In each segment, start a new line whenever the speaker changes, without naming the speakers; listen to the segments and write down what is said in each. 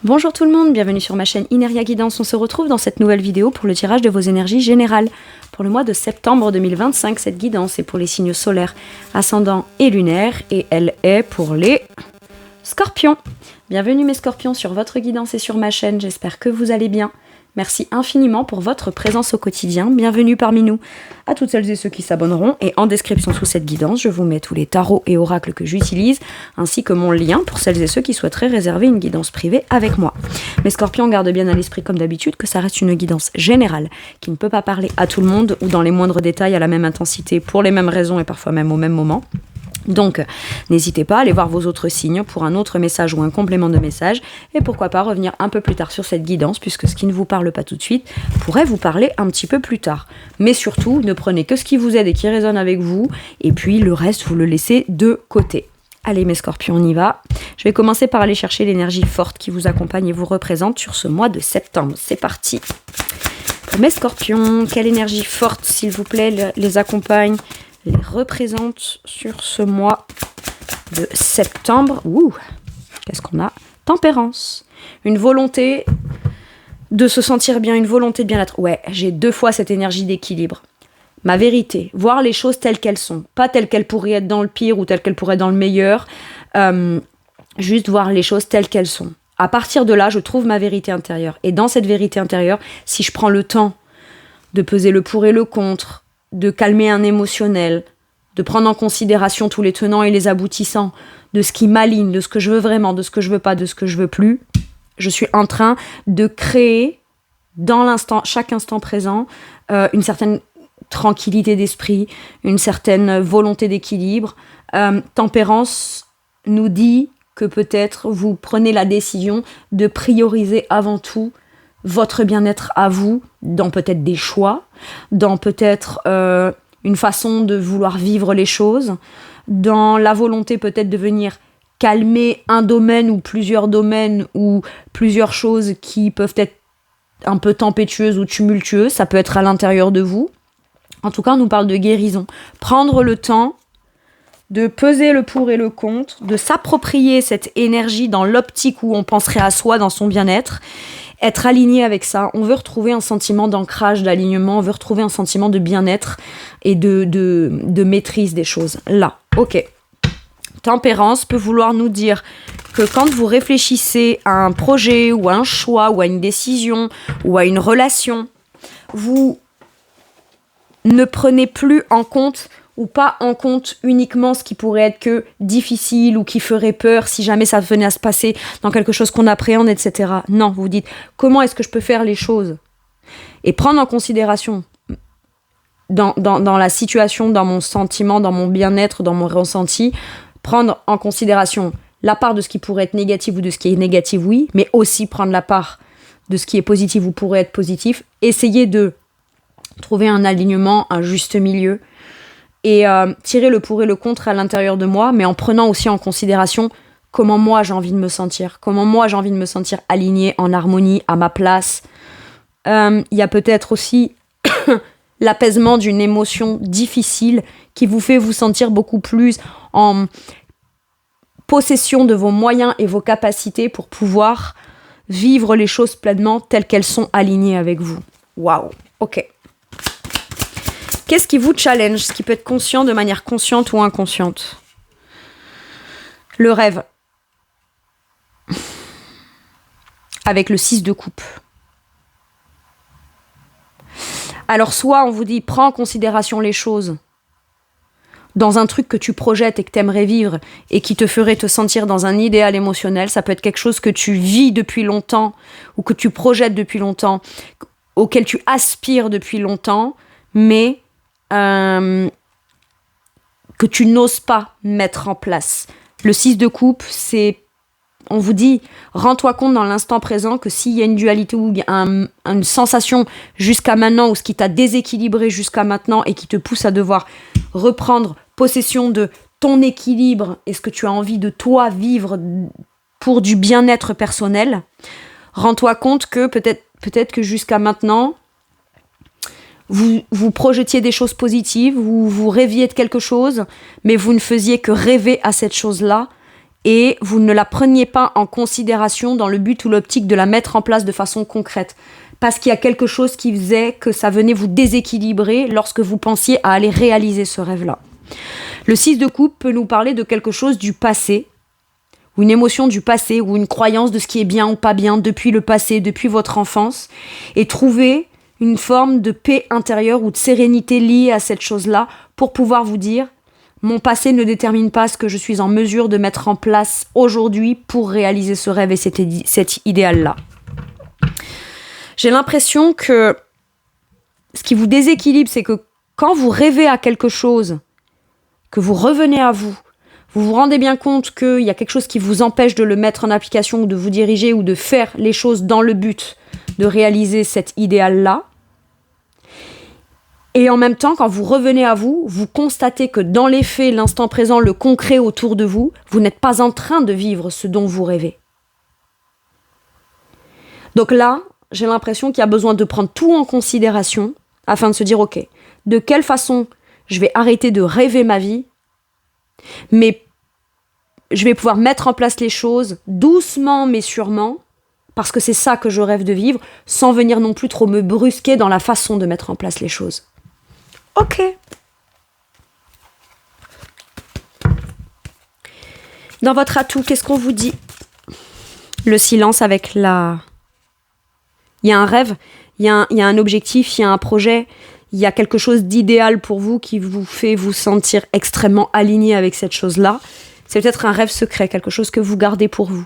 Bonjour tout le monde, bienvenue sur ma chaîne Ineria Guidance. On se retrouve dans cette nouvelle vidéo pour le tirage de vos énergies générales. Pour le mois de septembre 2025, cette guidance est pour les signes solaires, ascendants et lunaires et elle est pour les scorpions. Bienvenue mes scorpions sur votre guidance et sur ma chaîne, j'espère que vous allez bien. Merci infiniment pour votre présence au quotidien, bienvenue parmi nous. À toutes celles et ceux qui s'abonneront, et en description sous cette guidance, je vous mets tous les tarots et oracles que j'utilise, ainsi que mon lien pour celles et ceux qui souhaiteraient réserver une guidance privée avec moi. Mes scorpions gardent bien à l'esprit comme d'habitude que ça reste une guidance générale, qui ne peut pas parler à tout le monde ou dans les moindres détails à la même intensité, pour les mêmes raisons et parfois même au même moment. Donc, n'hésitez pas à aller voir vos autres signes pour un autre message ou un complément de message et pourquoi pas revenir un peu plus tard sur cette guidance puisque ce qui ne vous parle pas tout de suite pourrait vous parler un petit peu plus tard. Mais surtout, ne prenez que ce qui vous aide et qui résonne avec vous et puis le reste, vous le laissez de côté. Allez mes scorpions, on y va. Je vais commencer par aller chercher l'énergie forte qui vous accompagne et vous représente sur ce mois de septembre. C'est parti. Pour mes scorpions, quelle énergie forte, s'il vous plaît, les accompagne, les représente sur ce mois de septembre. Ouh, qu'est-ce qu'on a? Tempérance. Une volonté de se sentir bien, une volonté de bien-être. Ouais, j'ai 2 fois cette énergie d'équilibre. Ma vérité, voir les choses telles qu'elles sont. Pas telles qu'elles pourraient être dans le pire ou telles qu'elles pourraient être dans le meilleur. Juste voir les choses telles qu'elles sont. À partir de là, je trouve ma vérité intérieure. Et dans cette vérité intérieure, si je prends le temps de peser le pour et le contre, de calmer un émotionnel, de prendre en considération tous les tenants et les aboutissants, de ce qui m'aligne, de ce que je veux vraiment, de ce que je veux pas, de ce que je veux plus, je suis en train de créer dans l'instant, chaque instant présent, une certaine tranquillité d'esprit, une certaine volonté d'équilibre. Tempérance nous dit que peut-être vous prenez la décision de prioriser avant tout votre bien-être à vous, dans peut-être des choix, dans peut-être une façon de vouloir vivre les choses, dans la volonté peut-être de venir calmer un domaine ou plusieurs choses qui peuvent être un peu tempétueuses ou tumultueuses, ça peut être à l'intérieur de vous. En tout cas, on nous parle de guérison. Prendre le temps de peser le pour et le contre, de s'approprier cette énergie dans l'optique où on penserait à soi, dans son bien-être, être aligné avec ça. On veut retrouver un sentiment d'ancrage, d'alignement, on veut retrouver un sentiment de bien-être et de maîtrise des choses. Là, ok. Tempérance peut vouloir nous dire que quand vous réfléchissez à un projet ou à un choix ou à une décision ou à une relation, vous ne prenez plus en compte ou pas en compte uniquement ce qui pourrait être que difficile ou qui ferait peur si jamais ça venait à se passer dans quelque chose qu'on appréhende, etc. Non, vous dites, comment est-ce que je peux faire les choses? Et prendre en considération dans la situation, dans mon sentiment, dans mon bien-être, dans mon ressenti, prendre en considération la part de ce qui pourrait être négatif ou de ce qui est négatif, oui, mais aussi prendre la part de ce qui est positif ou pourrait être positif, essayer de trouver un alignement, un juste milieu, et tirer le pour et le contre à l'intérieur de moi, mais en prenant aussi en considération comment moi j'ai envie de me sentir, comment moi j'ai envie de me sentir alignée, en harmonie, à ma place. Il y a peut-être aussi l'apaisement d'une émotion difficile qui vous fait vous sentir beaucoup plus en possession de vos moyens et vos capacités pour pouvoir vivre les choses pleinement telles qu'elles sont alignées avec vous. Waouh, ok. Qu'est-ce qui vous challenge, ce qui peut être conscient de manière consciente ou inconsciente? Le rêve. Avec le 6 de coupe. Alors soit on vous dit, prends en considération les choses dans un truc que tu projettes et que tu aimerais vivre et qui te ferait te sentir dans un idéal émotionnel. Ça peut être quelque chose que tu vis depuis longtemps ou que tu projettes depuis longtemps, auquel tu aspires depuis longtemps, mais que tu n'oses pas mettre en place. Le 6 de coupe, c'est, on vous dit, rends-toi compte dans l'instant présent que s'il y a une dualité ou il y a une sensation jusqu'à maintenant ou ce qui t'a déséquilibré jusqu'à maintenant et qui te pousse à devoir reprendre possession de ton équilibre et ce que tu as envie de toi vivre pour du bien-être personnel, rends-toi compte que peut-être que jusqu'à maintenant, vous projetiez des choses positives, vous rêviez de quelque chose, mais vous ne faisiez que rêver à cette chose-là et vous ne la preniez pas en considération dans le but ou l'optique de la mettre en place de façon concrète. Parce qu'il y a quelque chose qui faisait que ça venait vous déséquilibrer lorsque vous pensiez à aller réaliser ce rêve-là. Le 6 de coupe peut nous parler de quelque chose du passé, ou une émotion du passé, ou une croyance de ce qui est bien ou pas bien depuis le passé, depuis votre enfance, et trouver une forme de paix intérieure ou de sérénité liée à cette chose-là pour pouvoir vous dire « Mon passé ne détermine pas ce que je suis en mesure de mettre en place aujourd'hui pour réaliser ce rêve et cet idéal-là. » J'ai l'impression que ce qui vous déséquilibre, c'est que quand vous rêvez à quelque chose, que vous revenez à vous, vous vous rendez bien compte qu'il y a quelque chose qui vous empêche de le mettre en application ou de vous diriger ou de faire les choses dans le but de réaliser cet idéal-là. Et en même temps, quand vous revenez à vous, vous constatez que dans les faits, l'instant présent, le concret autour de vous, vous n'êtes pas en train de vivre ce dont vous rêvez. Donc là, j'ai l'impression qu'il y a besoin de prendre tout en considération afin de se dire, ok, de quelle façon je vais arrêter de rêver ma vie, mais je vais pouvoir mettre en place les choses doucement mais sûrement, parce que c'est ça que je rêve de vivre, sans venir non plus trop me brusquer dans la façon de mettre en place les choses. Ok. Dans votre atout, qu'est-ce qu'on vous dit ? Le silence avec la... Il y a un rêve, il y a un objectif, il y a un projet, il y a quelque chose d'idéal pour vous qui vous fait vous sentir extrêmement aligné avec cette chose-là. C'est peut-être un rêve secret, quelque chose que vous gardez pour vous.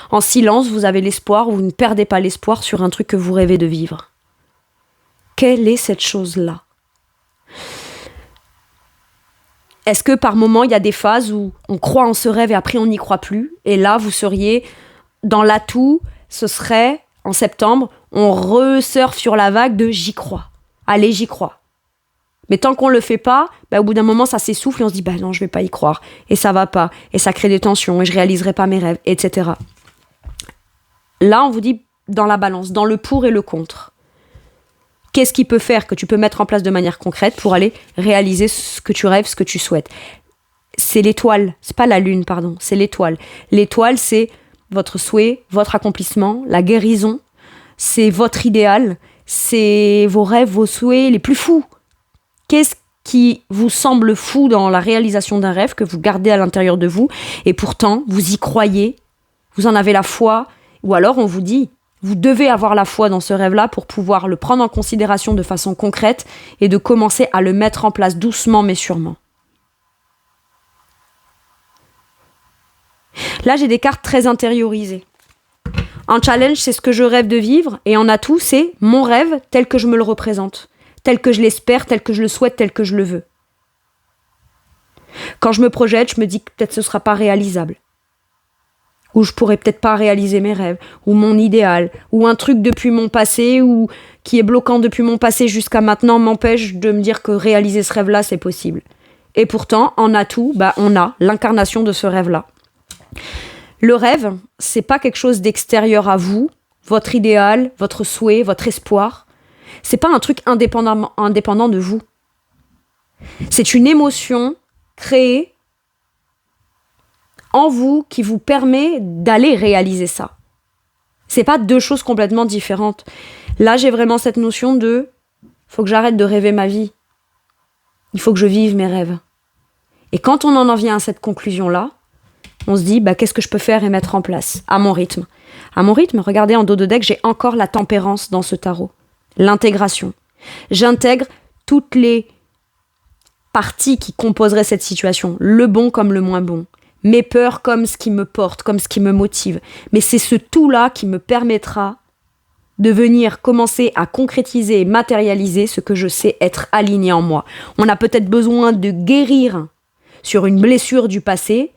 En silence, vous avez l'espoir, vous ne perdez pas l'espoir sur un truc que vous rêvez de vivre. Quelle est cette chose-là ? Est-ce que par moment, il y a des phases où on croit en ce rêve et après on n'y croit plus ? Et là, vous seriez dans l'atout, ce serait, en septembre, on resurfe sur la vague de « j'y crois ». Allez, j'y crois. Mais tant qu'on le fait pas, au bout d'un moment, ça s'essouffle et on se dit non, je vais pas y croire. Et ça va pas. Et ça crée des tensions et je réaliserai pas mes rêves, etc. Là, on vous dit dans la balance, dans le pour et le contre. Qu'est-ce qui peut faire que tu peux mettre en place de manière concrète pour aller réaliser ce que tu rêves, ce que tu souhaites ? C'est l'étoile. C'est pas la lune, pardon. C'est l'étoile. L'étoile, c'est votre souhait, votre accomplissement, la guérison. C'est votre idéal. C'est vos rêves, vos souhaits les plus fous. Qu'est-ce qui vous semble fou dans la réalisation d'un rêve que vous gardez à l'intérieur de vous et pourtant vous y croyez, vous en avez la foi, ou alors on vous dit vous devez avoir la foi dans ce rêve-là pour pouvoir le prendre en considération de façon concrète et de commencer à le mettre en place doucement mais sûrement. Là, j'ai des cartes très intériorisées. En challenge, c'est ce que je rêve de vivre, et en atout, c'est mon rêve tel que je me le représente, tel que je l'espère, tel que je le souhaite, tel que je le veux. Quand je me projette, je me dis que peut-être ce ne sera pas réalisable. Ou je pourrais peut-être pas réaliser mes rêves, ou mon idéal, ou un truc depuis mon passé, ou qui est bloquant depuis mon passé jusqu'à maintenant m'empêche de me dire que réaliser ce rêve-là, c'est possible. Et pourtant, en atout, on a l'incarnation de ce rêve-là. Le rêve, c'est pas quelque chose d'extérieur à vous, votre idéal, votre souhait, votre espoir. C'est pas un truc indépendant de vous. C'est une émotion créée en vous qui vous permet d'aller réaliser ça. C'est pas deux choses complètement différentes. Là, j'ai vraiment cette notion de faut que j'arrête de rêver ma vie. Il faut que je vive mes rêves. Et quand on en vient à cette conclusion-là, on se dit, qu'est-ce que je peux faire et mettre en place à mon rythme. À mon rythme, regardez en dos de deck, j'ai encore la tempérance dans ce tarot. L'intégration. J'intègre toutes les parties qui composeraient cette situation, le bon comme le moins bon, mes peurs comme ce qui me porte, comme ce qui me motive. Mais c'est ce tout-là qui me permettra de venir commencer à concrétiser et matérialiser ce que je sais être aligné en moi. On a peut-être besoin de guérir sur une blessure du passé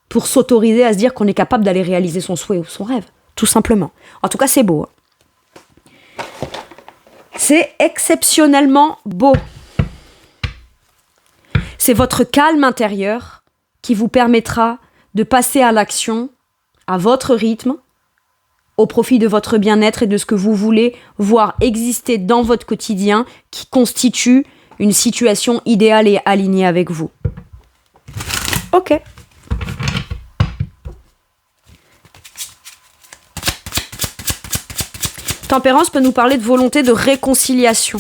pour s'autoriser à se dire qu'on est capable d'aller réaliser son souhait ou son rêve, tout simplement. En tout cas, c'est beau. C'est exceptionnellement beau. C'est votre calme intérieur qui vous permettra de passer à l'action, à votre rythme, au profit de votre bien-être et de ce que vous voulez voir exister dans votre quotidien qui constitue une situation idéale et alignée avec vous. Ok. Tempérance peut nous parler de volonté de réconciliation.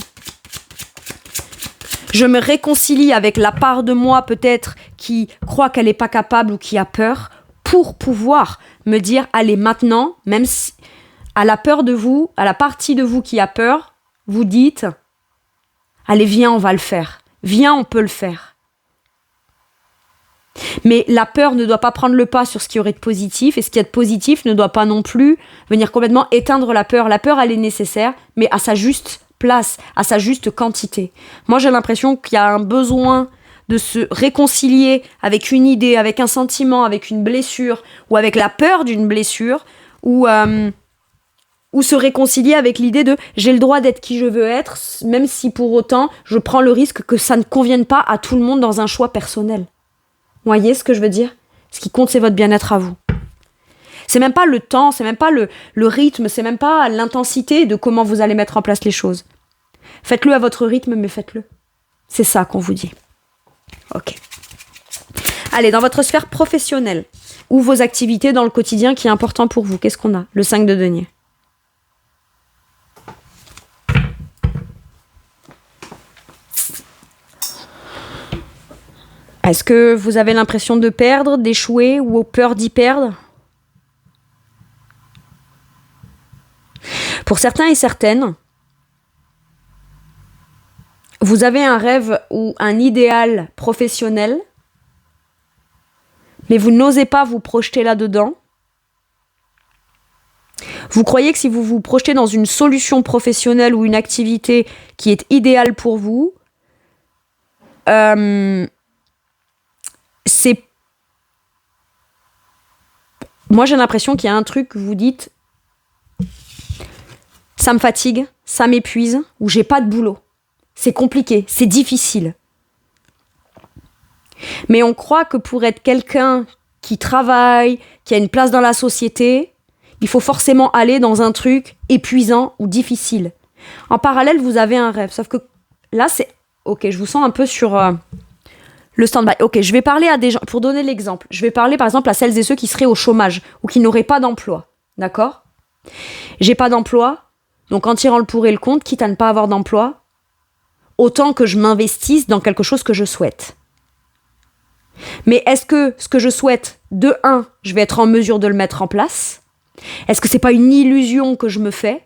Je me réconcilie avec la part de moi peut-être qui croit qu'elle n'est pas capable ou qui a peur pour pouvoir me dire, allez maintenant, même si à la peur de vous, à la partie de vous qui a peur, vous dites, allez viens on va le faire, viens on peut le faire. Mais la peur ne doit pas prendre le pas sur ce qui aurait de positif et ce qui est de positif ne doit pas non plus venir complètement éteindre la peur. La peur elle est nécessaire mais à sa juste place, à sa juste quantité. Moi, j'ai l'impression qu'il y a un besoin de se réconcilier avec une idée, avec un sentiment, avec une blessure, ou avec la peur d'une blessure, ou se réconcilier avec l'idée de j'ai le droit d'être qui je veux être, même si pour autant, je prends le risque que ça ne convienne pas à tout le monde dans un choix personnel. Vous voyez ce que je veux dire ? Ce qui compte, c'est votre bien-être à vous. C'est même pas le temps, c'est même pas le rythme, c'est même pas l'intensité de comment vous allez mettre en place les choses. Faites-le à votre rythme, mais faites-le. C'est ça qu'on vous dit. Ok. Allez, dans votre sphère professionnelle, ou vos activités dans le quotidien qui est important pour vous, qu'est-ce qu'on a ? Le 5 de denier. Est-ce que vous avez l'impression de perdre, d'échouer, ou peur d'y perdre ? Pour certains et certaines, vous avez un rêve ou un idéal professionnel, mais vous n'osez pas vous projeter là-dedans. Vous croyez que si vous vous projetez dans une solution professionnelle ou une activité qui est idéale pour vous, Moi, j'ai l'impression qu'il y a un truc que vous dites, ça me fatigue, ça m'épuise, ou j'ai pas de boulot. C'est compliqué, c'est difficile. Mais on croit que pour être quelqu'un qui travaille, qui a une place dans la société, il faut forcément aller dans un truc épuisant ou difficile. En parallèle, vous avez un rêve. Sauf que là, c'est... Ok, je vous sens un peu sur le stand-by. Ok, je vais parler à des gens... Pour donner l'exemple, je vais parler par exemple à celles et ceux qui seraient au chômage ou qui n'auraient pas d'emploi. D'accord ? J'ai pas d'emploi, donc en tirant le pour et le contre, quitte à ne pas avoir d'emploi, autant que je m'investisse dans quelque chose que je souhaite. Mais est-ce que ce que je souhaite, de 1, je vais être en mesure de le mettre en place ? Est-ce que c'est pas une illusion que je me fais ?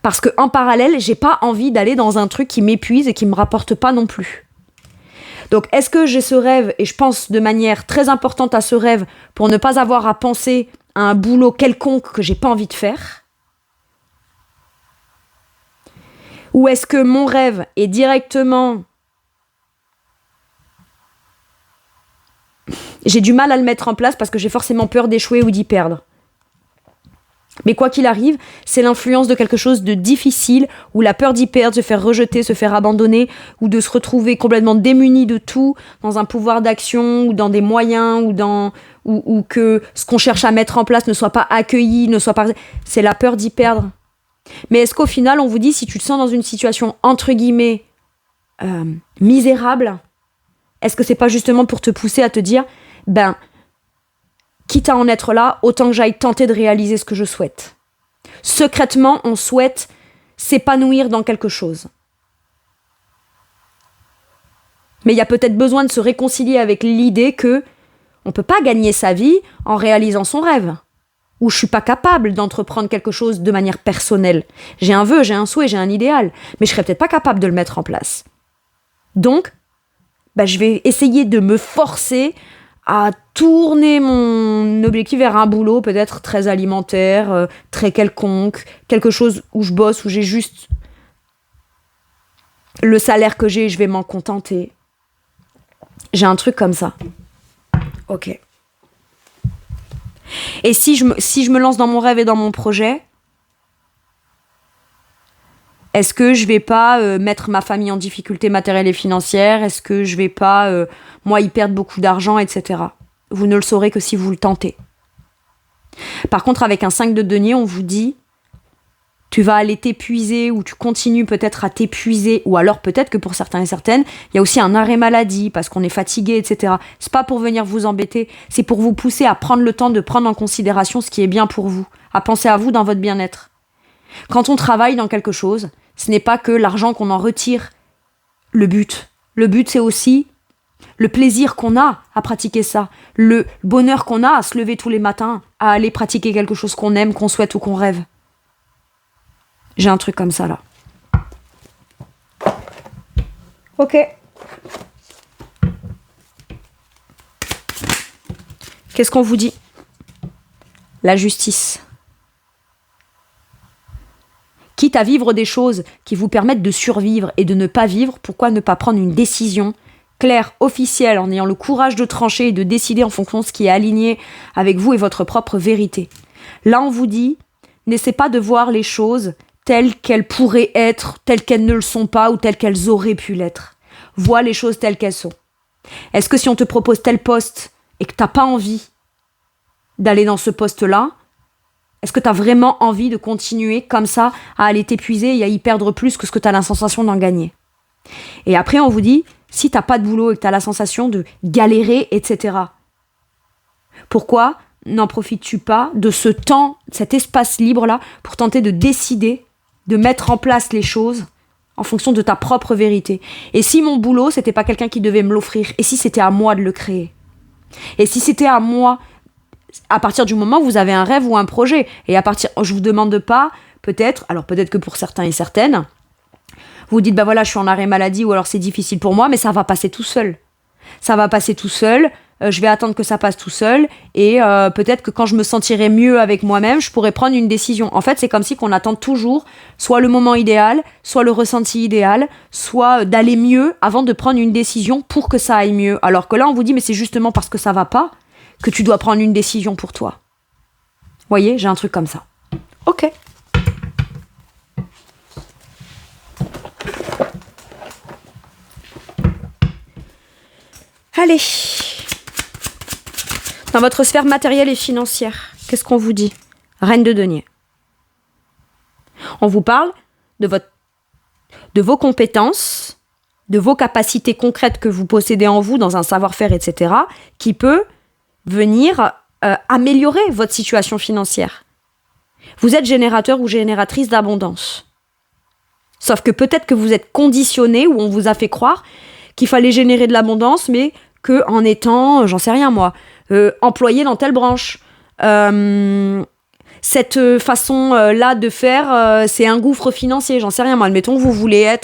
Parce qu'en parallèle, j'ai pas envie d'aller dans un truc qui m'épuise et qui me rapporte pas non plus. Donc, est-ce que j'ai ce rêve, et je pense de manière très importante à ce rêve, pour ne pas avoir à penser à un boulot quelconque que j'ai pas envie de faire ? Ou est-ce que mon rêve est directement... J'ai du mal à le mettre en place parce que j'ai forcément peur d'échouer ou d'y perdre. Mais quoi qu'il arrive, c'est l'influence de quelque chose de difficile, ou la peur d'y perdre, se faire rejeter, se faire abandonner, ou de se retrouver complètement démuni de tout, dans un pouvoir d'action, ou dans des moyens, ou que ce qu'on cherche à mettre en place ne soit pas accueilli, ne soit pas... C'est la peur d'y perdre. Mais est-ce qu'au final, on vous dit, si tu te sens dans une situation, entre guillemets, misérable, est-ce que c'est pas justement pour te pousser à te dire, quitte à en être là, autant que j'aille tenter de réaliser ce que je souhaite. Secrètement, on souhaite s'épanouir dans quelque chose. Mais il y a peut-être besoin de se réconcilier avec l'idée que on peut pas gagner sa vie en réalisant son rêve. Ou je suis pas capable d'entreprendre quelque chose de manière personnelle. J'ai un vœu, j'ai un souhait, j'ai un idéal, mais je serais peut-être pas capable de le mettre en place. Donc, je vais essayer de me forcer à tourner mon objectif vers un boulot peut-être très alimentaire, très quelconque, quelque chose où je bosse, où j'ai juste le salaire que j'ai, je vais m'en contenter. J'ai un truc comme ça. Ok. Et si je me lance dans mon rêve et dans mon projet, est-ce que je vais pas mettre ma famille en difficulté matérielle et financière ? Est-ce que je vais pas, moi, y perdre beaucoup d'argent, etc. Vous ne le saurez que si vous le tentez. Par contre, avec un 5 de denier, on vous dit, tu vas aller t'épuiser ou tu continues peut-être à t'épuiser, ou alors peut-être que pour certains et certaines, il y a aussi un arrêt maladie parce qu'on est fatigué, etc. C'est pas pour venir vous embêter, c'est pour vous pousser à prendre le temps de prendre en considération ce qui est bien pour vous, à penser à vous dans votre bien-être. Quand on travaille dans quelque chose, ce n'est pas que l'argent qu'on en retire le but. Le but, c'est aussi le plaisir qu'on a à pratiquer ça, le bonheur qu'on a à se lever tous les matins, à aller pratiquer quelque chose qu'on aime, qu'on souhaite ou qu'on rêve. J'ai un truc comme ça, là. Ok. Qu'est-ce qu'on vous dit ? La justice. Quitte à vivre des choses qui vous permettent de survivre et de ne pas vivre, pourquoi ne pas prendre une décision claire, officielle, en ayant le courage de trancher et de décider en fonction de ce qui est aligné avec vous et votre propre vérité. Là, on vous dit, n'essaie pas de voir les choses telles qu'elles pourraient être, telles qu'elles ne le sont pas ou telles qu'elles auraient pu l'être. Vois les choses telles qu'elles sont. Est-ce que si on te propose tel poste et que tu n'as pas envie d'aller dans ce poste-là, est-ce que tu as vraiment envie de continuer comme ça à aller t'épuiser et à y perdre plus que ce que tu as la sensation d'en gagner ? Et après, on vous dit, si tu n'as pas de boulot et que tu as la sensation de galérer, etc., pourquoi n'en profites-tu pas de ce temps, cet espace libre-là, pour tenter de décider, de mettre en place les choses en fonction de ta propre vérité ? Et si mon boulot, c'était pas quelqu'un qui devait me l'offrir ? Et si c'était à moi de le créer ? Et si c'était à moi, à partir du moment où vous avez un rêve ou un projet, et je vous demande pas, peut-être que pour certains et certaines, vous dites, voilà, je suis en arrêt maladie, ou alors c'est difficile pour moi, mais ça va passer tout seul. Ça va passer tout seul, je vais attendre que ça passe tout seul, et peut-être que quand je me sentirai mieux avec moi-même, je pourrai prendre une décision. En fait, c'est comme si qu'on attend toujours soit le moment idéal, soit le ressenti idéal, soit d'aller mieux avant de prendre une décision pour que ça aille mieux. Alors que là, on vous dit, mais c'est justement parce que ça va pas que tu dois prendre une décision pour toi. Voyez, j'ai un truc comme ça. Ok. Allez. Dans votre sphère matérielle et financière, qu'est-ce qu'on vous dit ? Reine de denier. On vous parle de vos compétences, de vos capacités concrètes que vous possédez en vous dans un savoir-faire, etc., qui peut venir améliorer votre situation financière. Vous êtes générateur ou génératrice d'abondance. Sauf que peut-être que vous êtes conditionné ou on vous a fait croire qu'il fallait générer de l'abondance, mais qu'en étant, j'en sais rien moi, employé dans telle branche. Cette façon-là de faire, c'est un gouffre financier, j'en sais rien moi. Admettons que vous voulez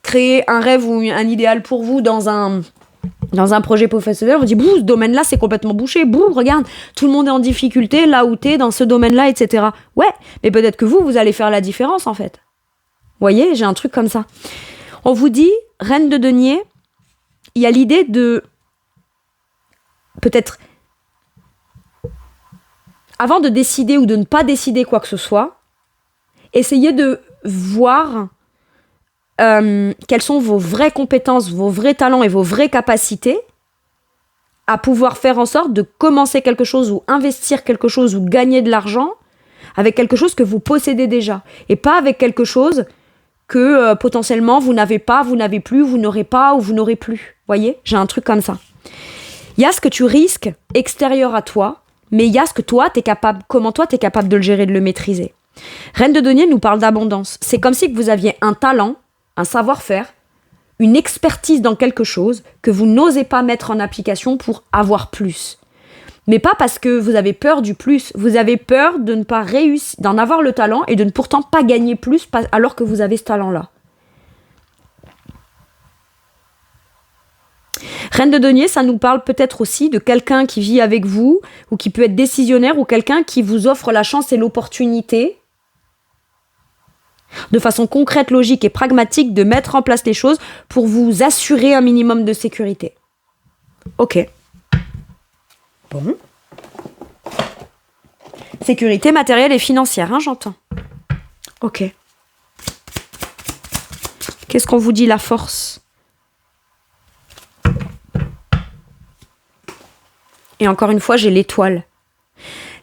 créer un rêve ou un idéal pour vous dans un projet professionnel, on vous dit, ce domaine-là, c'est complètement bouché. Regarde, tout le monde est en difficulté, là où t'es, dans ce domaine-là, etc. Ouais, mais peut-être que vous allez faire la différence, en fait. Vous voyez, j'ai un truc comme ça. On vous dit, reine de denier, il y a l'idée de, peut-être, avant de décider ou de ne pas décider quoi que ce soit, essayez de voir quelles sont vos vraies compétences, vos vrais talents et vos vraies capacités à pouvoir faire en sorte de commencer quelque chose ou investir quelque chose ou gagner de l'argent avec quelque chose que vous possédez déjà et pas avec quelque chose que potentiellement vous n'avez pas, vous n'avez plus, vous n'aurez pas ou vous n'aurez plus. Voyez, j'ai un truc comme ça. Il y a ce que tu risques extérieur à toi, mais il y a ce que toi, comment toi, t'es capable de le gérer, de le maîtriser. Reine de denier nous parle d'abondance. C'est comme si vous aviez un talent, un savoir-faire, une expertise dans quelque chose que vous n'osez pas mettre en application pour avoir plus. Mais pas parce que vous avez peur du plus, vous avez peur de ne pas réussir, d'en avoir le talent et de ne pourtant pas gagner plus alors que vous avez ce talent-là. Reine de denier, ça nous parle peut-être aussi de quelqu'un qui vit avec vous ou qui peut être décisionnaire ou quelqu'un qui vous offre la chance et l'opportunité de façon concrète, logique et pragmatique de mettre en place les choses pour vous assurer un minimum de sécurité. Ok. Bon. Sécurité matérielle et financière, j'entends. Ok. Qu'est-ce qu'on vous dit, la force ? Et encore une fois, j'ai l'étoile.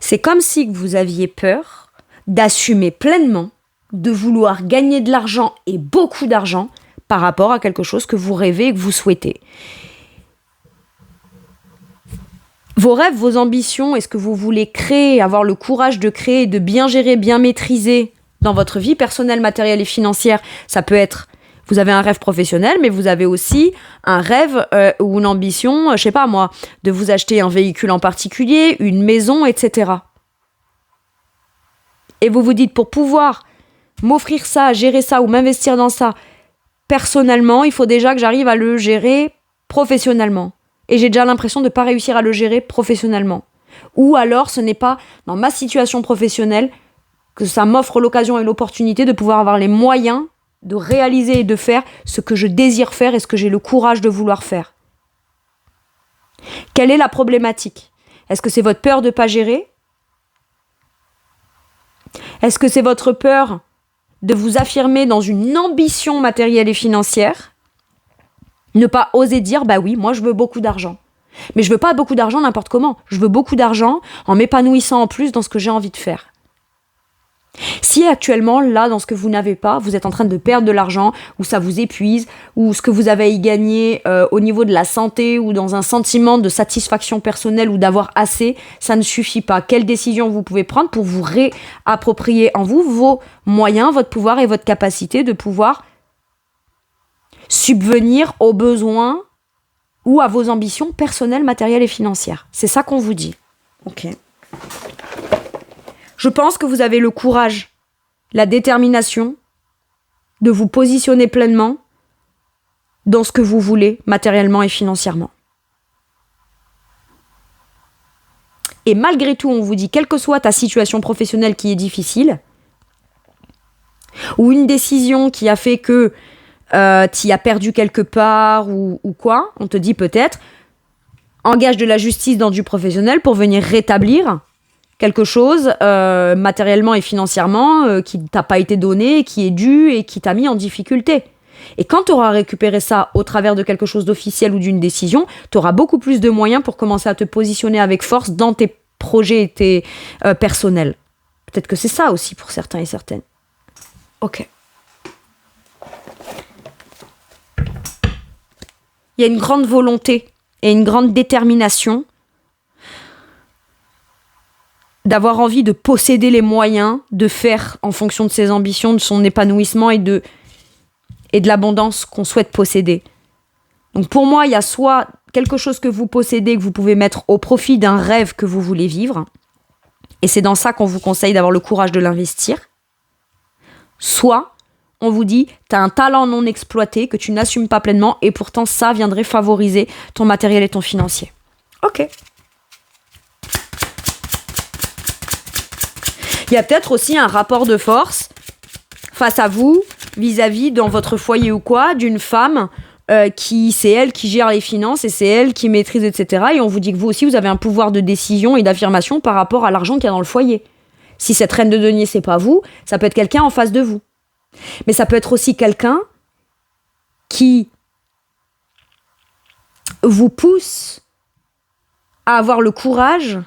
C'est comme si vous aviez peur d'assumer pleinement, de vouloir gagner de l'argent et beaucoup d'argent par rapport à quelque chose que vous rêvez et que vous souhaitez. Vos rêves, vos ambitions, est-ce que vous voulez créer, avoir le courage de créer, de bien gérer, bien maîtriser dans votre vie personnelle, matérielle et financière. Ça peut être, vous avez un rêve professionnel, mais vous avez aussi un rêve ou une ambition, je sais pas moi, de vous acheter un véhicule en particulier, une maison, etc. Et vous vous dites, pour pouvoir m'offrir ça, gérer ça ou m'investir dans ça personnellement, il faut déjà que j'arrive à le gérer professionnellement. Et j'ai déjà l'impression de ne pas réussir à le gérer professionnellement. Ou alors, ce n'est pas dans ma situation professionnelle que ça m'offre l'occasion et l'opportunité de pouvoir avoir les moyens de réaliser et de faire ce que je désire faire et ce que j'ai le courage de vouloir faire. Quelle est la problématique ? Est-ce que c'est votre peur de ne pas gérer ? Est-ce que c'est votre peur de vous affirmer dans une ambition matérielle et financière ? Ne pas oser dire, bah oui, moi je veux beaucoup d'argent. Mais je veux pas beaucoup d'argent n'importe comment. Je veux beaucoup d'argent en m'épanouissant en plus dans ce que j'ai envie de faire. Si actuellement, là, dans ce que vous n'avez pas, vous êtes en train de perdre de l'argent, ou ça vous épuise, ou ce que vous avez à y gagner au niveau de la santé, ou dans un sentiment de satisfaction personnelle, ou d'avoir assez, ça ne suffit pas. Quelle décision vous pouvez prendre pour vous réapproprier en vous vos moyens, votre pouvoir et votre capacité de pouvoir subvenir aux besoins ou à vos ambitions personnelles, matérielles et financières. C'est ça qu'on vous dit. Ok. Je pense que vous avez le courage, la détermination de vous positionner pleinement dans ce que vous voulez, matériellement et financièrement. Et malgré tout, on vous dit, quelle que soit ta situation professionnelle qui est difficile, ou une décision qui a fait que t'y as perdu quelque part ou quoi, on te dit peut-être, engage de la justice dans du professionnel pour venir rétablir quelque chose matériellement et financièrement qui t'a pas été donné, qui est dû et qui t'a mis en difficulté. Et quand tu auras récupéré ça au travers de quelque chose d'officiel ou d'une décision, tu auras beaucoup plus de moyens pour commencer à te positionner avec force dans tes projets et tes personnels. Peut-être que c'est ça aussi pour certains et certaines. Ok. Il y a une grande volonté et une grande détermination d'avoir envie de posséder les moyens de faire en fonction de ses ambitions, de son épanouissement et de l'abondance qu'on souhaite posséder. Donc pour moi, il y a soit quelque chose que vous possédez, que vous pouvez mettre au profit d'un rêve que vous voulez vivre, et c'est dans ça qu'on vous conseille d'avoir le courage de l'investir, soit on vous dit, tu as un talent non exploité que tu n'assumes pas pleinement et pourtant ça viendrait favoriser ton matériel et ton financier. Ok. Il y a peut-être aussi un rapport de force face à vous, vis-à-vis dans votre foyer ou quoi, d'une femme qui c'est elle qui gère les finances et c'est elle qui maîtrise, etc. Et on vous dit que vous aussi, vous avez un pouvoir de décision et d'affirmation par rapport à l'argent qu'il y a dans le foyer. Si cette reine de denier, c'est pas vous, ça peut être quelqu'un en face de vous. Mais ça peut être aussi quelqu'un qui vous pousse à avoir le courage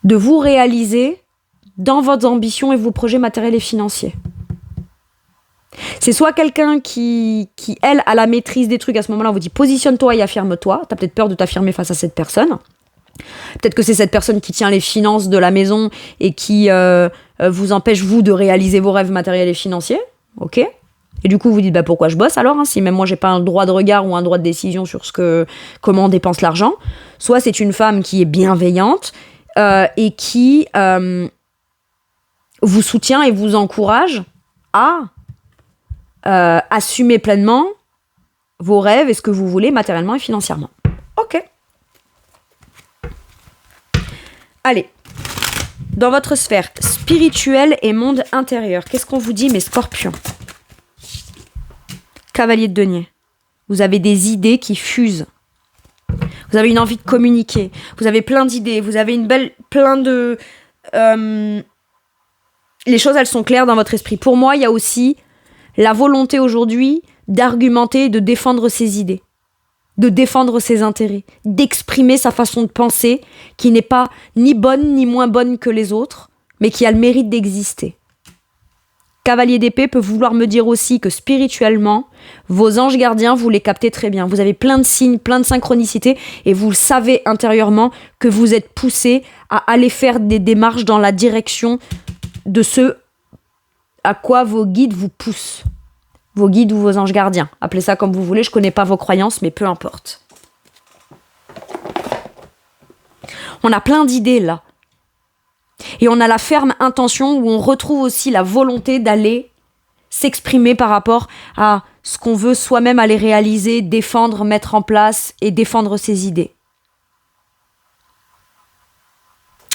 de vous réaliser dans vos ambitions et vos projets matériels et financiers. C'est soit quelqu'un qui elle, a la maîtrise des trucs, à ce moment-là, on vous dit positionne-toi et affirme-toi. T'as peut-être peur de t'affirmer face à cette personne. Peut-être que c'est cette personne qui tient les finances de la maison et qui vous empêche, vous, de réaliser vos rêves matériels et financiers. Ok. Et du coup, vous dites, pourquoi je bosse alors, si même moi, j'ai pas un droit de regard ou un droit de décision sur comment on dépense l'argent. Soit c'est une femme qui est bienveillante et qui vous soutient et vous encourage à assumer pleinement vos rêves et ce que vous voulez matériellement et financièrement. Ok. Allez, dans votre sphère spirituelle et monde intérieur, qu'est-ce qu'on vous dit, mes scorpions ? Cavalier de denier. Vous avez des idées qui fusent. Vous avez une envie de communiquer. Vous avez plein d'idées. Vous avez plein de... Les choses, elles sont claires dans votre esprit. Pour moi, il y a aussi la volonté aujourd'hui d'argumenter et de défendre ses idées, de défendre ses intérêts, d'exprimer sa façon de penser qui n'est pas ni bonne ni moins bonne que les autres, mais qui a le mérite d'exister. Cavalier d'épée peut vouloir me dire aussi que spirituellement, vos anges gardiens, vous les captez très bien. Vous avez plein de signes, plein de synchronicités et vous savez intérieurement que vous êtes poussé à aller faire des démarches dans la direction de ce à quoi vos guides vous poussent. Vos guides ou vos anges gardiens. Appelez ça comme vous voulez, je connais pas vos croyances, mais peu importe. On a plein d'idées là. Et on a la ferme intention où on retrouve aussi la volonté d'aller s'exprimer par rapport à ce qu'on veut soi-même aller réaliser, défendre, mettre en place et défendre ses idées.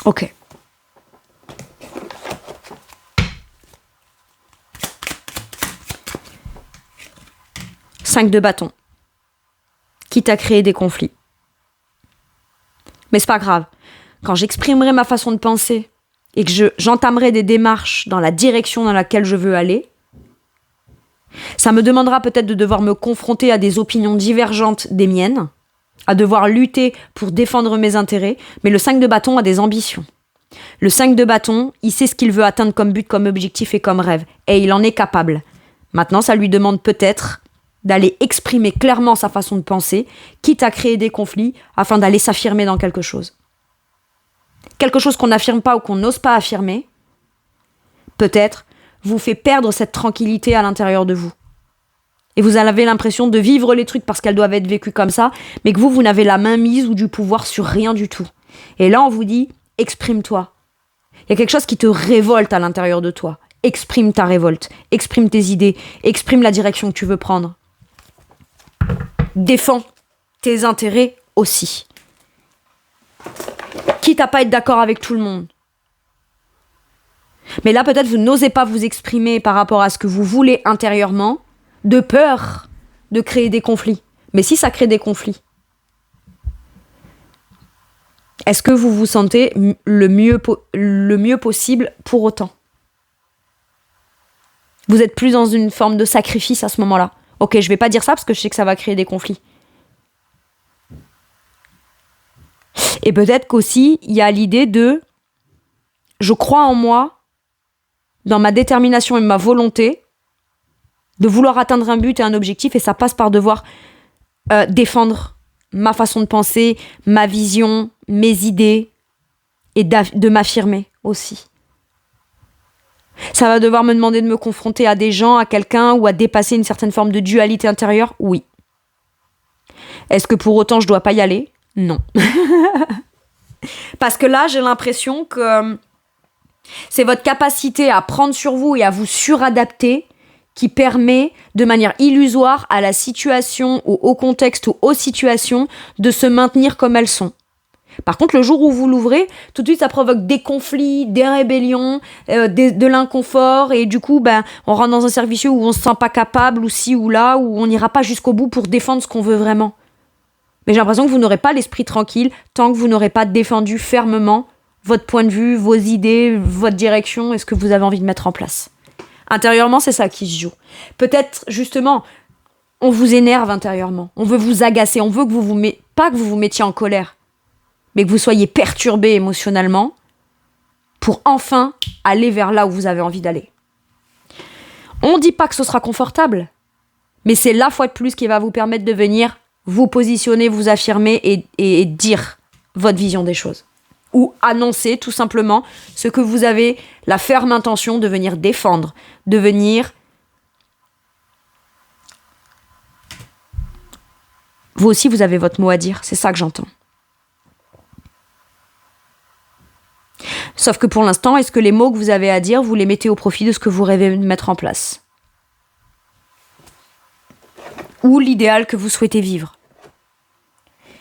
Ok. Cinq de bâton. Quitte à créer des conflits. Mais c'est pas grave. Quand j'exprimerai ma façon de penser et que j'entamerai des démarches dans la direction dans laquelle je veux aller, ça me demandera peut-être de devoir me confronter à des opinions divergentes des miennes, à devoir lutter pour défendre mes intérêts, mais le 5 de bâton a des ambitions. Le 5 de bâton, il sait ce qu'il veut atteindre comme but, comme objectif et comme rêve, et il en est capable. Maintenant, ça lui demande peut-être d'aller exprimer clairement sa façon de penser, quitte à créer des conflits, afin d'aller s'affirmer dans quelque chose. Quelque chose qu'on n'affirme pas ou qu'on n'ose pas affirmer, peut-être, vous fait perdre cette tranquillité à l'intérieur de vous. Et vous avez l'impression de vivre les trucs parce qu'elles doivent être vécues comme ça, mais que vous n'avez la main mise ou du pouvoir sur rien du tout. Et là, on vous dit, exprime-toi. Il y a quelque chose qui te révolte à l'intérieur de toi. Exprime ta révolte, exprime tes idées, exprime la direction que tu veux prendre. Défends tes intérêts aussi. Quitte à pas être d'accord avec tout le monde. Mais là, peut-être, vous n'osez pas vous exprimer par rapport à ce que vous voulez intérieurement, de peur de créer des conflits. Mais si ça crée des conflits, est-ce que vous vous sentez le mieux possible pour autant ? Vous êtes plus dans une forme de sacrifice à ce moment-là. Ok, je vais pas dire ça parce que je sais que ça va créer des conflits. Et peut-être qu'aussi, il y a l'idée de « je crois en moi », dans ma détermination et ma volonté de vouloir atteindre un but et un objectif, et ça passe par devoir défendre ma façon de penser, ma vision, mes idées, et de m'affirmer aussi. Ça va devoir me demander de me confronter à des gens, à quelqu'un, ou à dépasser une certaine forme de dualité intérieure. Oui. Est-ce que pour autant je dois pas y aller ? Non. Parce que là, j'ai l'impression que c'est votre capacité à prendre sur vous et à vous suradapter qui permet, de manière illusoire, à la situation ou au contexte ou aux situations, de se maintenir comme elles sont. Par contre, le jour où vous l'ouvrez, tout de suite, ça provoque des conflits, des rébellions, de l'inconfort, et du coup, on rentre dans un cercle vicieux où on se sent pas capable, ou ci ou là, où on n'ira pas jusqu'au bout pour défendre ce qu'on veut vraiment. Mais j'ai l'impression que vous n'aurez pas l'esprit tranquille tant que vous n'aurez pas défendu fermement votre point de vue, vos idées, votre direction et ce que vous avez envie de mettre en place. Intérieurement, c'est ça qui se joue. Peut-être, justement, on vous énerve intérieurement. On veut vous agacer. On veut que pas que vous vous mettiez en colère, mais que vous soyez perturbé émotionnellement pour enfin aller vers là où vous avez envie d'aller. On ne dit pas que ce sera confortable, mais c'est la fois de plus qui va vous permettre de venir vous positionner, vous affirmer et dire votre vision des choses. Ou annoncer tout simplement ce que vous avez la ferme intention de venir défendre, de venir... Vous aussi, vous avez votre mot à dire, c'est ça que j'entends. Sauf que pour l'instant, est-ce que les mots que vous avez à dire, vous les mettez au profit de ce que vous rêvez de mettre en place ? Ou l'idéal que vous souhaitez vivre.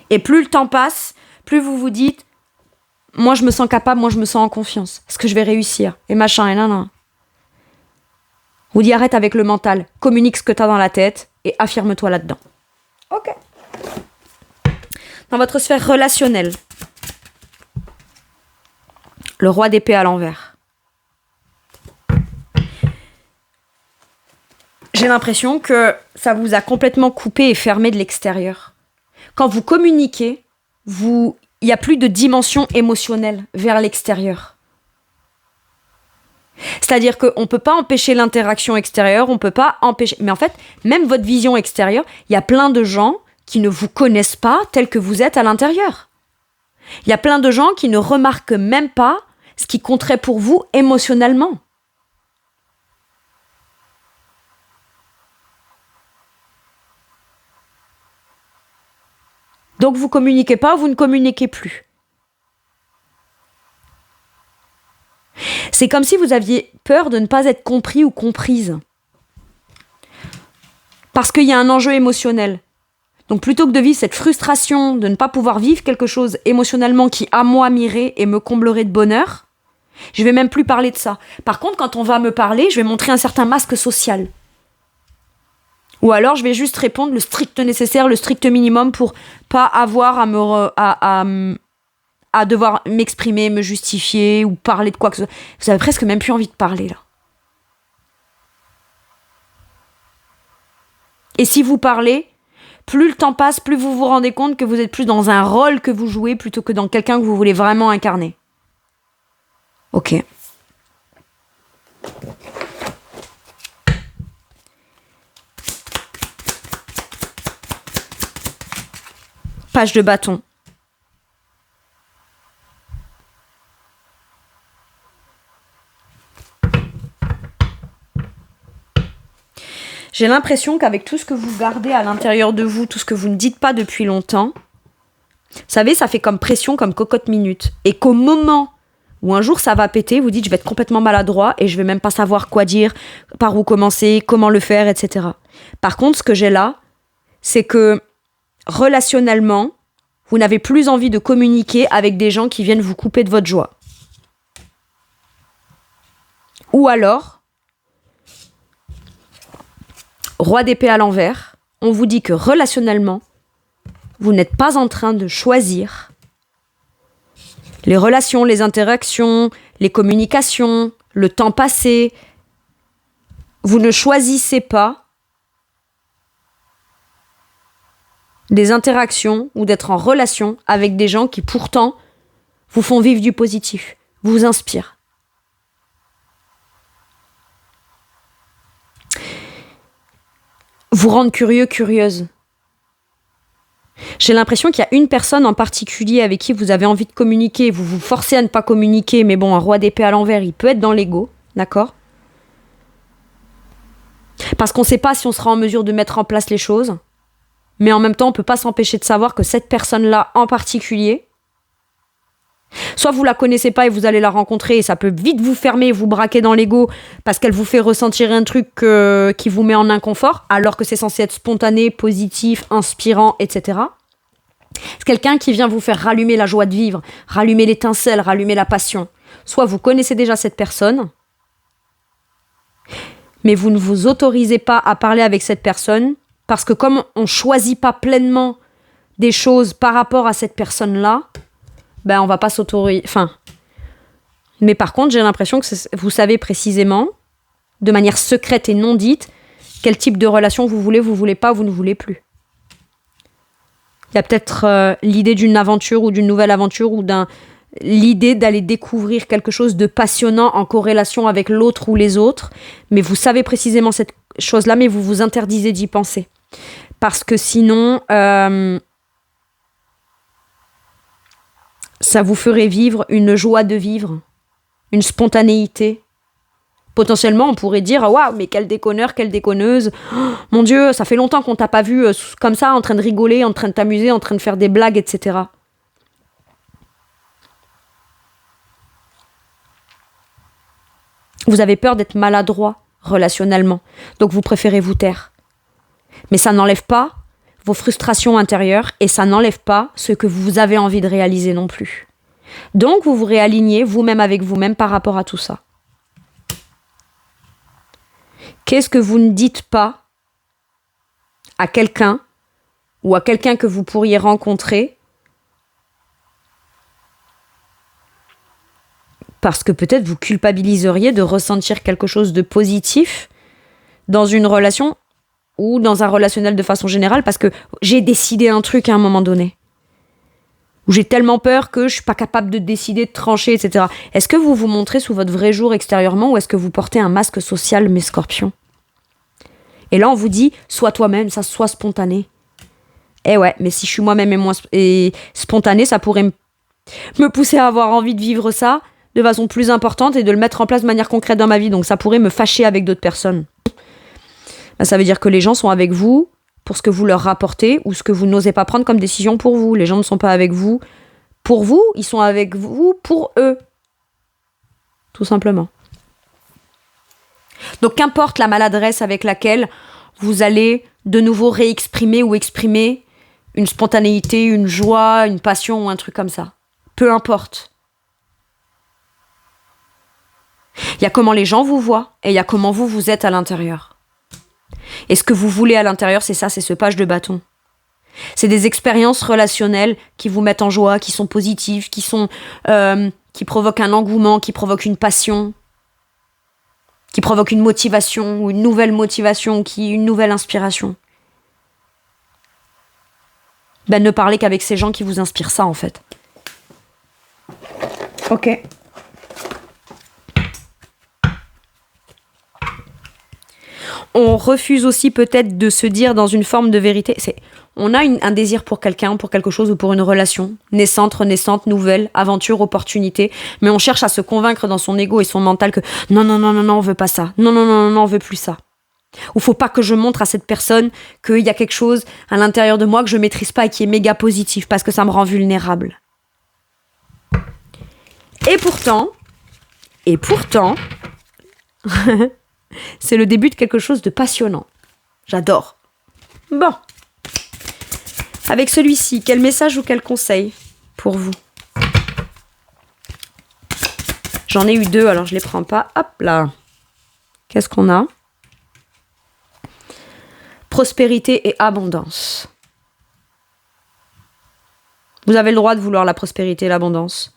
Et plus le temps passe, plus vous vous dites « Moi, je me sens capable, moi, je me sens en confiance. Est-ce que je vais réussir ?» Et machin, et nan. Vous dites « Arrête avec le mental, communique ce que tu as dans la tête et affirme-toi là-dedans. » Ok. Dans votre sphère relationnelle, le roi d'épée à l'envers. J'ai l'impression que ça vous a complètement coupé et fermé de l'extérieur. Quand vous communiquez, il n'y a plus de dimension émotionnelle vers l'extérieur. C'est-à-dire qu'on ne peut pas empêcher l'interaction extérieure, on ne peut pas empêcher... Mais en fait, même votre vision extérieure, il y a plein de gens qui ne vous connaissent pas tel que vous êtes à l'intérieur. Il y a plein de gens qui ne remarquent même pas ce qui compterait pour vous émotionnellement. Donc vous communiquez pas, vous ne communiquez plus. C'est comme si vous aviez peur de ne pas être compris ou comprise. Parce qu'il y a un enjeu émotionnel. Donc plutôt que de vivre cette frustration de ne pas pouvoir vivre quelque chose émotionnellement qui à moi m'irait et me comblerait de bonheur, je vais même plus parler de ça. Par contre, quand on va me parler, je vais montrer un certain masque social. Ou alors je vais juste répondre le strict nécessaire, le strict minimum pour pas avoir à devoir m'exprimer, me justifier ou parler de quoi que ce soit. Vous avez presque même plus envie de parler là. Et si vous parlez, plus le temps passe, plus vous vous rendez compte que vous êtes plus dans un rôle que vous jouez plutôt que dans quelqu'un que vous voulez vraiment incarner. Ok. Page de bâton. J'ai l'impression qu'avec tout ce que vous gardez à l'intérieur de vous, tout ce que vous ne dites pas depuis longtemps, vous savez, ça fait comme pression, comme cocotte minute. Et qu'au moment où un jour ça va péter, vous dites je vais être complètement maladroit et je vais même pas savoir quoi dire, par où commencer, comment le faire, etc. Par contre, ce que j'ai là, c'est que relationnellement, vous n'avez plus envie de communiquer avec des gens qui viennent vous couper de votre joie. Ou alors, roi d'épée à l'envers, on vous dit que relationnellement, vous n'êtes pas en train de choisir les relations, les interactions, les communications, le temps passé. Vous ne choisissez pas des interactions ou d'être en relation avec des gens qui pourtant vous font vivre du positif, vous inspirent. Vous rendre curieux, curieuse. J'ai l'impression qu'il y a une personne en particulier avec qui vous avez envie de communiquer, vous vous forcez à ne pas communiquer, mais bon, un roi d'épée à l'envers, il peut être dans l'ego, d'accord ? Parce qu'on ne sait pas si on sera en mesure de mettre en place les choses, mais en même temps, on ne peut pas s'empêcher de savoir que cette personne-là en particulier, soit vous la connaissez pas et vous allez la rencontrer et ça peut vite vous fermer et vous braquer dans l'ego parce qu'elle vous fait ressentir un truc qui vous met en inconfort alors que c'est censé être spontané, positif, inspirant, etc. C'est quelqu'un qui vient vous faire rallumer la joie de vivre, rallumer l'étincelle, rallumer la passion. Soit vous connaissez déjà cette personne, mais vous ne vous autorisez pas à parler avec cette personne parce que comme on choisit pas pleinement des choses par rapport à cette personne-là, ben on va pas s'autoriser. Enfin, mais par contre, j'ai l'impression que vous savez précisément, de manière secrète et non dite, quel type de relation vous voulez pas, vous ne voulez plus. Il y a peut-être l'idée d'une aventure ou d'une nouvelle aventure ou l'idée d'aller découvrir quelque chose de passionnant en corrélation avec l'autre ou les autres, mais vous savez précisément cette chose-là, mais vous vous interdisez d'y penser. Parce que sinon, ça vous ferait vivre une joie de vivre, une spontanéité. Potentiellement, on pourrait dire « Waouh, mais quel déconneur, quelle déconneuse oh, mon Dieu, ça fait longtemps qu'on t'a pas vu comme ça, en train de rigoler, en train de t'amuser, en train de faire des blagues, etc. » Vous avez peur d'être maladroit relationnellement, donc vous préférez vous taire. Mais ça n'enlève pas vos frustrations intérieures et ça n'enlève pas ce que vous avez envie de réaliser non plus. Donc vous vous réalignez vous-même avec vous-même par rapport à tout ça. Qu'est-ce que vous ne dites pas à quelqu'un ou à quelqu'un que vous pourriez rencontrer parce que peut-être vous culpabiliseriez de ressentir quelque chose de positif dans une relation ou dans un relationnel de façon générale parce que j'ai décidé un truc à un moment donné. Ou j'ai tellement peur que je suis pas capable de décider, de trancher, etc. Est-ce que vous vous montrez sous votre vrai jour extérieurement ou est-ce que vous portez un masque social, mes scorpions ? Et là, on vous dit, sois toi-même, ça soit spontané. Eh ouais, mais si je suis moi-même et spontané, ça pourrait me pousser à avoir envie de vivre ça, de façon plus importante et de le mettre en place de manière concrète dans ma vie. Donc ça pourrait me fâcher avec d'autres personnes. Ben, ça veut dire que les gens sont avec vous pour ce que vous leur rapportez ou ce que vous n'osez pas prendre comme décision pour vous. Les gens ne sont pas avec vous pour vous, ils sont avec vous pour eux. Tout simplement. Donc qu'importe la maladresse avec laquelle vous allez de nouveau réexprimer ou exprimer une spontanéité, une joie, une passion ou un truc comme ça. Peu importe. Il y a comment les gens vous voient et il y a comment vous êtes à l'intérieur. Et ce que vous voulez à l'intérieur, c'est ça, c'est ce page de bâton. C'est des expériences relationnelles qui vous mettent en joie, qui sont positives, qui provoquent un engouement, qui provoquent une passion, qui provoquent une motivation ou une nouvelle motivation, une nouvelle inspiration. Ben, ne parlez qu'avec ces gens qui vous inspirent ça, en fait. Ok. On refuse aussi peut-être de se dire dans une forme de vérité. On a un désir pour quelqu'un, pour quelque chose ou pour une relation, naissante, renaissante, nouvelle, aventure, opportunité, mais on cherche à se convaincre dans son ego et son mental que non, on veut pas ça, non, on veut plus ça. Ou faut pas que je montre à cette personne qu'il y a quelque chose à l'intérieur de moi que je maîtrise pas et qui est méga positif parce que ça me rend vulnérable. Et pourtant, c'est le début de quelque chose de passionnant. J'adore. Bon. Avec celui-ci, quel message ou quel conseil pour vous? J'en ai eu 2, alors je les prends pas. Hop là. Qu'est-ce qu'on a? Prospérité et abondance. Vous avez le droit de vouloir la prospérité et l'abondance.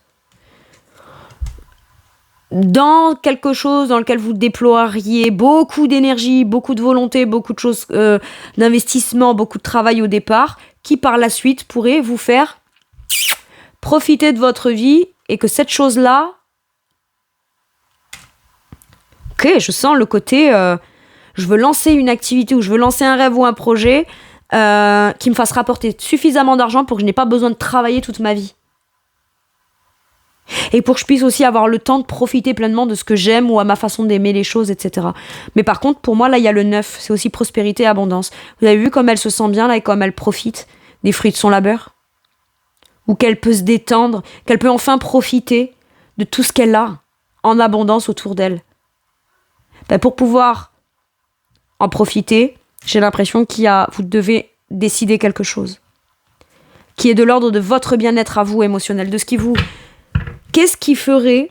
Dans quelque chose dans lequel vous déploieriez beaucoup d'énergie, beaucoup de volonté, beaucoup de choses, d'investissement, beaucoup de travail au départ, qui par la suite pourrait vous faire profiter de votre vie et que cette chose-là... Ok, je sens le côté... je veux lancer une activité ou je veux lancer un rêve ou un projet qui me fasse rapporter suffisamment d'argent pour que je n'ai pas besoin de travailler toute ma vie. Et pour que je puisse aussi avoir le temps de profiter pleinement de ce que j'aime ou à ma façon d'aimer les choses, etc. Mais par contre, pour moi, là, il y a le 9. C'est aussi prospérité et abondance. Vous avez vu comme elle se sent bien, là, et comme elle profite des fruits de son labeur? Ou qu'elle peut se détendre, qu'elle peut enfin profiter de tout ce qu'elle a en abondance autour d'elle. Ben, pour pouvoir en profiter, j'ai l'impression vous devez décider quelque chose. Qui est de l'ordre de votre bien-être à vous émotionnel, de ce qui vous... Qu'est-ce qui ferait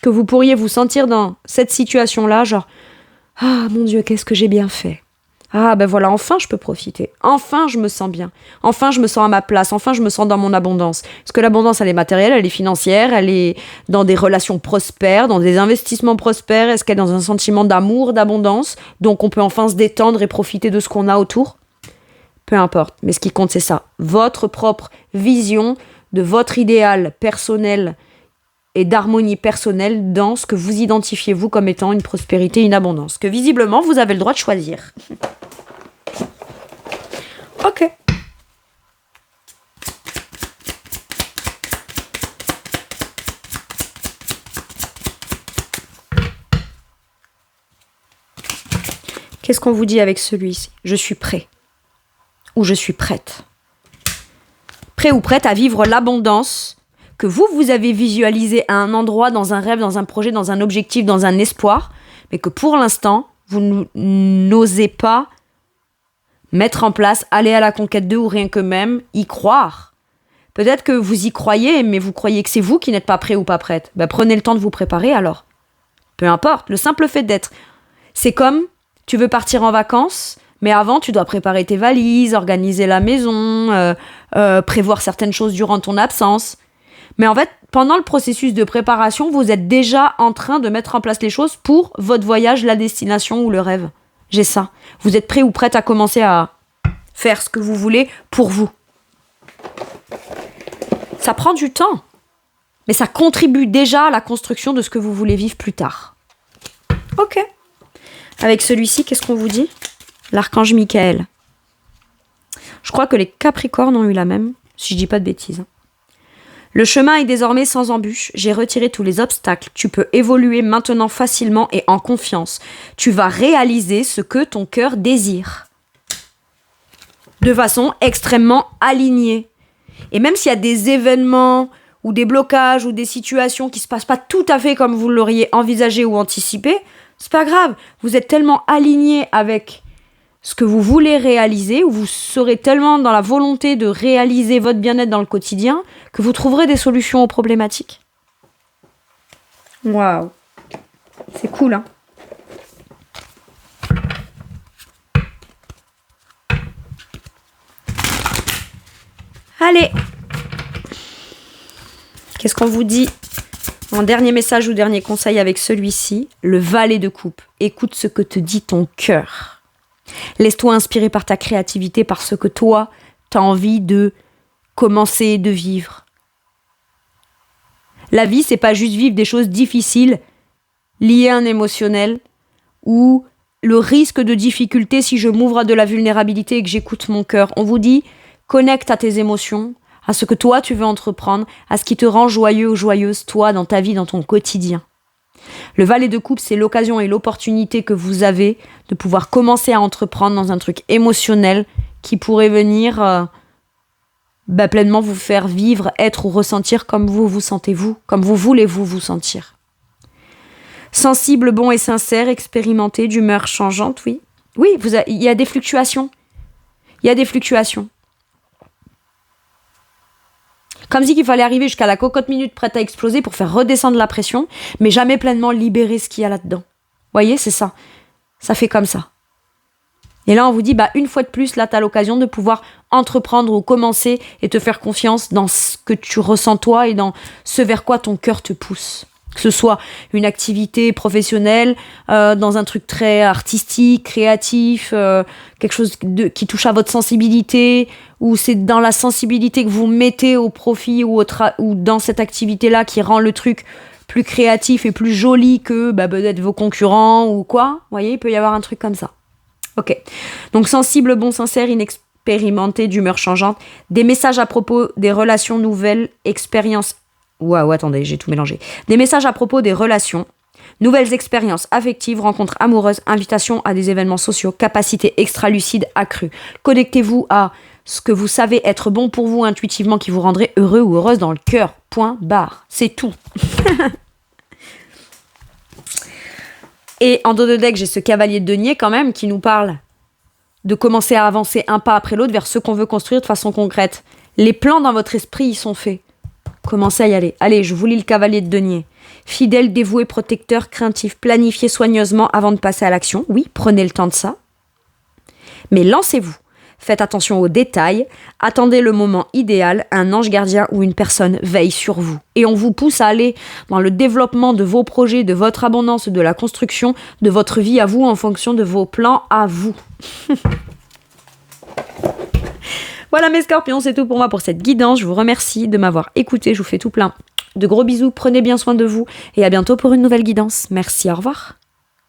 que vous pourriez vous sentir dans cette situation-là, genre « Ah, mon Dieu, qu'est-ce que j'ai bien fait. Ah, ben voilà, enfin je peux profiter. Enfin je me sens bien. Enfin je me sens à ma place. Enfin je me sens dans mon abondance. » Parce que l'abondance, elle est matérielle, elle est financière, elle est dans des relations prospères, dans des investissements prospères. Est-ce qu'elle est dans un sentiment d'amour, d'abondance? Donc on peut enfin se détendre et profiter de ce qu'on a autour? Peu importe, mais ce qui compte, c'est ça. Votre propre vision de votre idéal personnel et d'harmonie personnelle dans ce que vous identifiez vous comme étant une prospérité, une abondance. Que visiblement, vous avez le droit de choisir. Ok. Qu'est-ce qu'on vous dit avec celui-ci? Je suis prêt. Ou je suis prête. Prêt ou prête à vivre l'abondance que vous avez visualisé à un endroit, dans un rêve, dans un projet, dans un objectif, dans un espoir, mais que pour l'instant, vous n'osez pas mettre en place, aller à la conquête d'eux ou rien que même y croire. Peut-être que vous y croyez, mais vous croyez que c'est vous qui n'êtes pas prêt ou pas prête. Ben, prenez le temps de vous préparer alors. Peu importe, le simple fait d'être. C'est comme, tu veux partir en vacances, mais avant, tu dois préparer tes valises, organiser la maison, prévoir certaines choses durant ton absence. Mais en fait, pendant le processus de préparation, vous êtes déjà en train de mettre en place les choses pour votre voyage, la destination ou le rêve. J'ai ça. Vous êtes prêt ou prête à commencer à faire ce que vous voulez pour vous. Ça prend du temps, mais ça contribue déjà à la construction de ce que vous voulez vivre plus tard. Ok. Avec celui-ci, qu'est-ce qu'on vous dit? L'archange Michael. Je crois que les Capricornes ont eu la même, si je dis pas de bêtises. Le chemin est désormais sans embûche, j'ai retiré tous les obstacles, tu peux évoluer maintenant facilement et en confiance. Tu vas réaliser ce que ton cœur désire. De façon extrêmement alignée. Et même s'il y a des événements ou des blocages ou des situations qui ne se passent pas tout à fait comme vous l'auriez envisagé ou anticipé, c'est pas grave. Vous êtes tellement aligné avec ce que vous voulez réaliser, ou vous serez tellement dans la volonté de réaliser votre bien-être dans le quotidien, que vous trouverez des solutions aux problématiques. Waouh, c'est cool, hein? Allez, qu'est-ce qu'on vous dit en dernier message ou dernier conseil avec celui-ci? Le valet de coupe. Écoute ce que te dit ton cœur. Laisse-toi inspirer par ta créativité, par ce que toi, t'as envie de commencer, de vivre. La vie, c'est pas juste vivre des choses difficiles, liées à un émotionnel, ou le risque de difficulté si je m'ouvre à de la vulnérabilité et que j'écoute mon cœur. On vous dit, connecte à tes émotions, à ce que toi tu veux entreprendre, à ce qui te rend joyeux ou joyeuse, toi, dans ta vie, dans ton quotidien. Le valet de coupe, c'est l'occasion et l'opportunité que vous avez de pouvoir commencer à entreprendre dans un truc émotionnel qui pourrait venir pleinement vous faire vivre, être ou ressentir comme vous vous sentez-vous, comme vous voulez-vous vous sentir. Sensible, bon et sincère, expérimenté, d'humeur changeante, oui. Oui, il y a des fluctuations. Il y a des fluctuations. Comme si qu'il fallait arriver jusqu'à la cocotte minute prête à exploser pour faire redescendre la pression, mais jamais pleinement libérer ce qu'il y a là-dedans. Vous voyez, c'est ça. Ça fait comme ça. Et là, on vous dit, une fois de plus, là, tu as l'occasion de pouvoir entreprendre ou commencer et te faire confiance dans ce que tu ressens toi et dans ce vers quoi ton cœur te pousse. Que ce soit une activité professionnelle, dans un truc très artistique, créatif, quelque chose qui touche à votre sensibilité, ou c'est dans la sensibilité que vous mettez au profit ou dans cette activité-là qui rend le truc plus créatif et plus joli que peut-être vos concurrents ou quoi. Vous voyez, il peut y avoir un truc comme ça. Ok. Donc sensible, bon, sincère, inexpérimenté, d'humeur changeante. Des messages à propos des relations nouvelles, expériences. Waouh, attendez, j'ai tout mélangé. Des messages à propos des relations, nouvelles expériences affectives, rencontres amoureuses, invitations à des événements sociaux, capacités extra-lucides accrues. Connectez-vous à ce que vous savez être bon pour vous intuitivement qui vous rendrait heureux ou heureuse dans le cœur. Point barre. C'est tout. Et en dos de deck, j'ai ce cavalier de denier quand même qui nous parle de commencer à avancer un pas après l'autre vers ce qu'on veut construire de façon concrète. Les plans dans votre esprit, ils sont faits. Commencez à y aller. Allez, je vous lis le cavalier de denier. Fidèle, dévoué, protecteur, craintif, planifiez soigneusement avant de passer à l'action. Oui, prenez le temps de ça. Mais lancez-vous. Faites attention aux détails. Attendez le moment idéal. Un ange gardien ou une personne veille sur vous. Et on vous pousse à aller dans le développement de vos projets, de votre abondance, de la construction, de votre vie à vous en fonction de vos plans à vous. Voilà mes scorpions, c'est tout pour moi pour cette guidance. Je vous remercie de m'avoir écouté. Je vous fais tout plein de gros bisous. Prenez bien soin de vous et à bientôt pour une nouvelle guidance. Merci, au revoir.